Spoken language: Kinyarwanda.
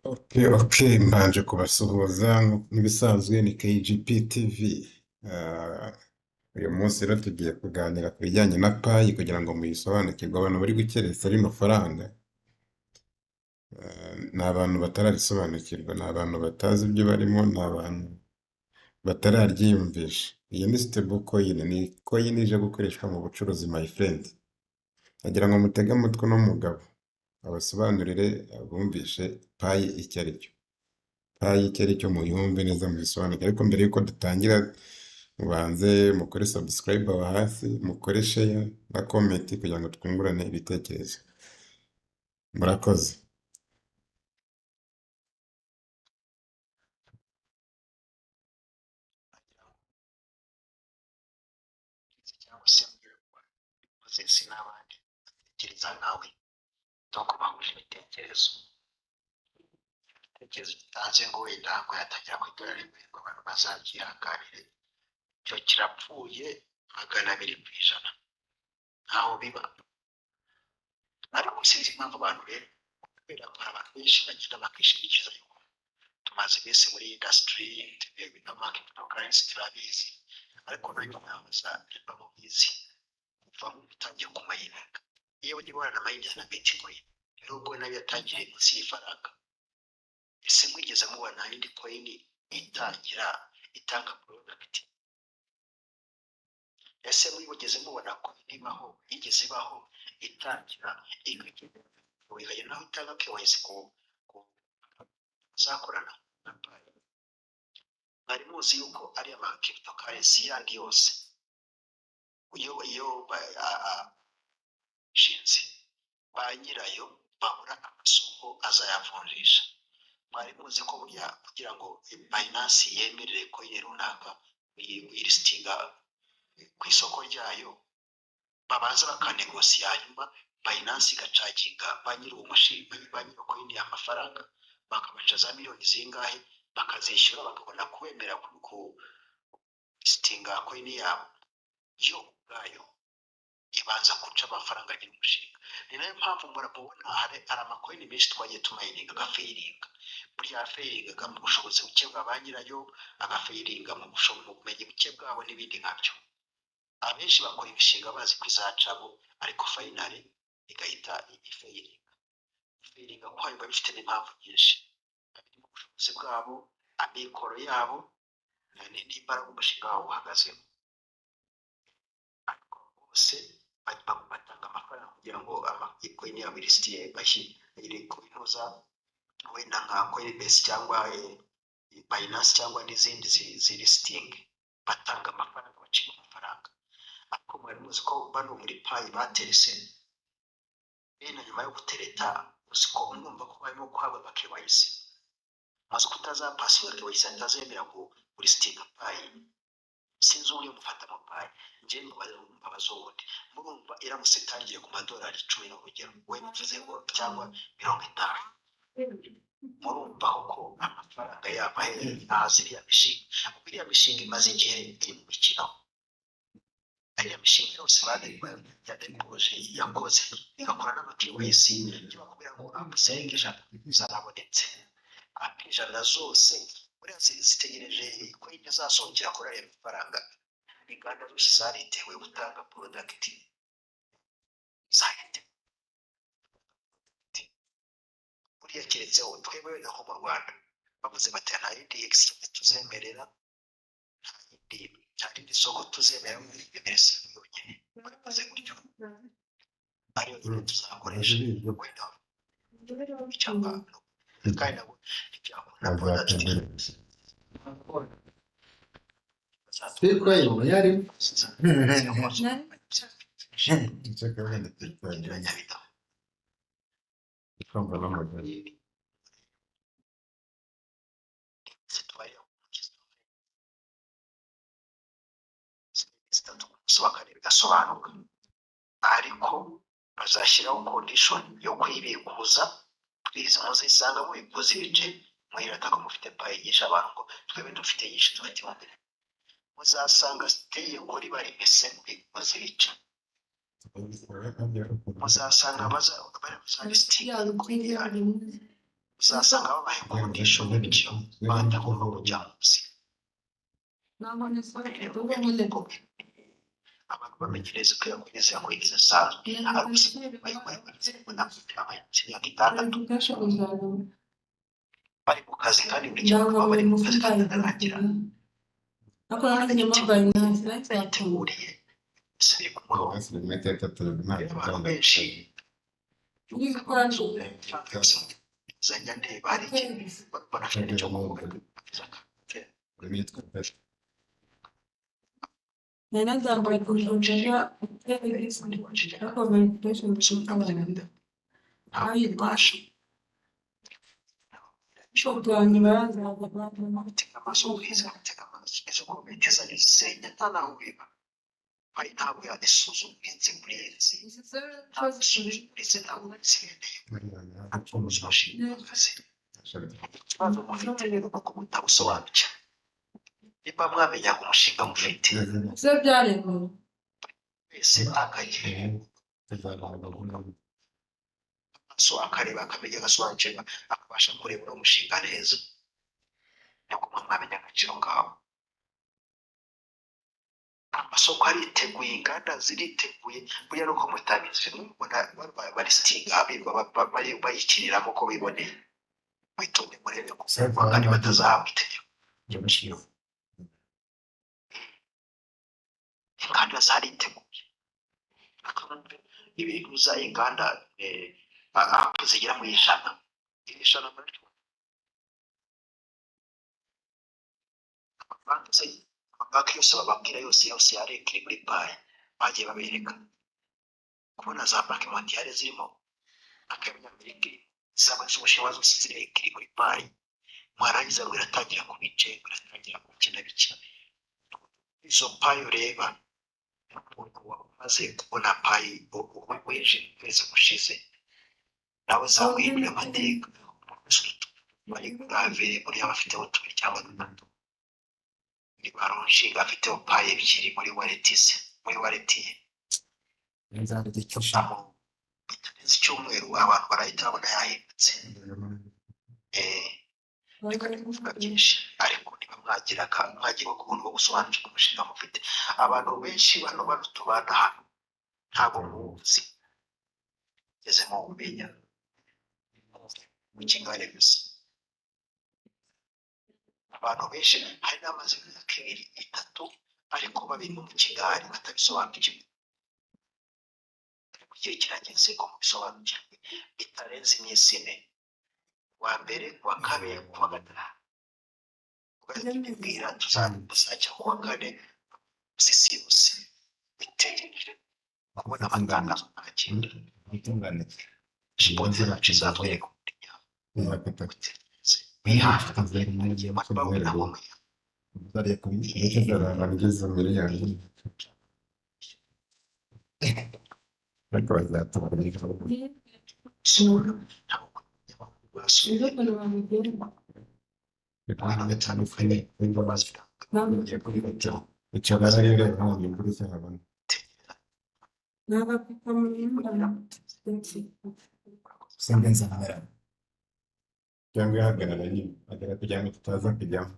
Okay, mbanje kubasuhuza nk'ibisanzwe ni KGP TV. Ah, uyu munsi rero tugiye kuganira ku bijyanye na payi kugira ngo muyisobanukirwe. Abantu bari gukerensa rino faranga ni abantu batararisobanukirwa, ni abantu batazi ibyo barimo, ni abantu batararyiyumvisha. Iyi ni stable coin, ni coin ije gukoreshwa mu bucuruzi my friend. Nagira ngo mutege amatwi uno mugabo abasobanurire abumvishe payi icyo ari cyo. Payi icyo ari cyo muyumve neza mubisobanukirwe, ariko mbere yuko dutangira mubanze mukore subscribe aho hasi, mukore share na comment kugira ngo twungurane ibitekerezo. Murakoze. cyangwa se muzesi n'abandi batekereza nkawe no kubahuje ibitekerezo gitanze ngo wenda ngo yatangira ku idolari rimwe ngo abantu bazabyihanganire icyo kirapfuye 200% ntaho biba ariko sinzi impamvu abantu rero kubera ko hari abantu benshi bagenda bakishingikiriza yuko tumaze iminsi muri industry na cryptocurrency turabizi ariko nayo ntabaza bamubizi kuva mu bitangiye ku mayininga iyo uri guhura na mayinga na bitcoin nubwo nayo yatangiye munsi y'ifaranga ese mwigeze mubona indi coin itangira itanga product ese mwigeze mubona ko ibaho igeze ibaho itangira igaye naho itanga KYC ku zakorana na payi mwari muzi yuko ari ama cryptocurrency yandi yose iyo shinzi ba nyirayo babura amasoko azayavunjisha mwari muzi ko burya kugira ngo Binance yemerere coin runaka uyilistinga ku isoko ryayo babanza bakanegosiya hanyuma Binance igacaginga ba nyiri umushinga ba nyiri coin y'amafaranga bakabaca za miliyoni zingahe bakazishyura bakabona kubemera ku listinga coin yabo yo ubwayo ibanza guca amafaranga y'umushinga. Ni nayo mpamvu murabona hari amakoini menshi twagiye tumayininga agafeiringa burya afeiringa mu bushobozi buke bwa ba nyirayo agafeiringa mu bumenyi buke bwabo n'ibindi nkabyo. Abenshi bakora imishinga bazi kwizacabo ariko finally igahita ifeiringa kwayo biba bifite n'impamvu nyinshi mu bushobozi bwabo amikoro yabo n'imbaraga umushinga wabo uhagazemo ariko bose batanga amafaranga kugira ngo amakoini yabo ilisitiye bashyire ku binoza wenda nka Coinbase cyangwa Binance cyangwa n'izindi zilisting batanga amafaranga bacika amafaranga ariko mwari muzi ko bano muri payi baterese bene nyuma yo gutereta uzi ko mwumva ko barimo guhabwa KYC maze kutazapasiwe KYC atazemera ngo listing payi sinzi uburyo mufata mu payi njye mbabazo wundi murumva iramutse itangiye ku madolari 10 urugero we muvuze ngo cyangwa 50 murumva ko amafaranga yaba ahaziriya mishinga imaze igihe iri mu mikino ariya mishinga yose yadepoje yakoze igakora n'ama-KYC bakubwira ngo amusenge zarabonetse ijana zose buriya zitegereje ko izasongera kuri ayo mafaranga inganda zose zaritewe gutanga product zahite buriya keretseho twebwe naho mu Rwanda bavuze bati nta yindi exchange tuzemerera nta yindi soko tuzemerera muri bizinesi yonyine bavuze gutyo ariyo nyine tuzakoresha wenda icyapa kandi nabo ibyakora product Bitcoin yari bigasobanuka ariko bazashyiraho condition yo kwibikuza please muzisanga mubikuza ibice muhirataka mufite payigisha abantu ngo twebwe dufite yishe dufite imbere muzasanga itegeko riba rimeze mubikuza ibice muzasanga bazalistinga uzasanga babaye mu budisho bw'ibyo batagomba kujya munsi abantu bamenyereza kwiyakwiriza yakwiriza asanzwe ari ubuzima bayikwiriza kubona amayinite imyaka itandatu bari mu kazi kandi buri gihe baba bari mu kazi kandi bararangira bayiteguriye biri ku murongo abantu benshi zajya ndeba hari ikintu banafite icyo kuvuga ntibibasha gutega amaso ubwiza gutega amaso izo komite zanyu zisenya nta naho biba hari ntabwo yadisuzuma ubuhinzi burenze ntabwo isuzuma uretse ntabwo zibereye ubuzima bushingiye ku kazi ikibazo mufite rero ni uko mutabusobanukira niba mwamenya umushinga mufite wese akagira amaso akareba akamenya agasobanukirwa akabasha kureba uwo mushinga neza ntabwo mwamenya agaciro ngaho amasoko ariteguye inganda ziriteguye burya nuko mutabizi mubona barisitinga bayikiniramo ko biboneye mwitonde murebe ko kandi batazahabwa itegeko inganda zariteguye ibintu za inganda zigera mu ijana muri amabanki yose bababwira yose yareka iri muri payi bagiye babereka kubona za banki mondiale zirimo akanyamerika zaba z'ubushinwa zose zireka iri muri payi mwarangiza ngo iratangira ku bice iratangira ku bice na bike izo payi ureba umuntu wamaze kubona payi weje kwezi gushize nawe zamuhindura amateka bari grave muri abafiteho tubiri cyangwa dutatu ni baronshinga afiteho payi ebyiri muri waleti ye bitarenze icyumweru abantu barahita babona yahindutse reka kuvuga byinshi ariko niba mwagira ukuntu bwo gusobanukirwa umushinga mufite abantu benshi bano tubana hano ntabwo muzi ngeze mu kumenya mu kingane gusa abantu benshi hari n'amaze imyaka 2-3 ariko babiri mu kigari batabisobanukiwe ariko igihe kirageze ko mubisobanukirwe bitarenze iminsi 4 wa mbere wa kabiri wa gatatu ukabibwira tuzajya ku wa kane sisiyose bitegereje kubona amatangazo ntakindi sipoti zacu zatwereka ubutumwa wihaye babwira ngo bageze miliyoni ariko bazatubwira sura ntabwo batandukanye icyo bararira ntabwo imvura izahabona usanga nzahara cyangwa ihagarara nyine agera kugira ngo tutaza kujyamo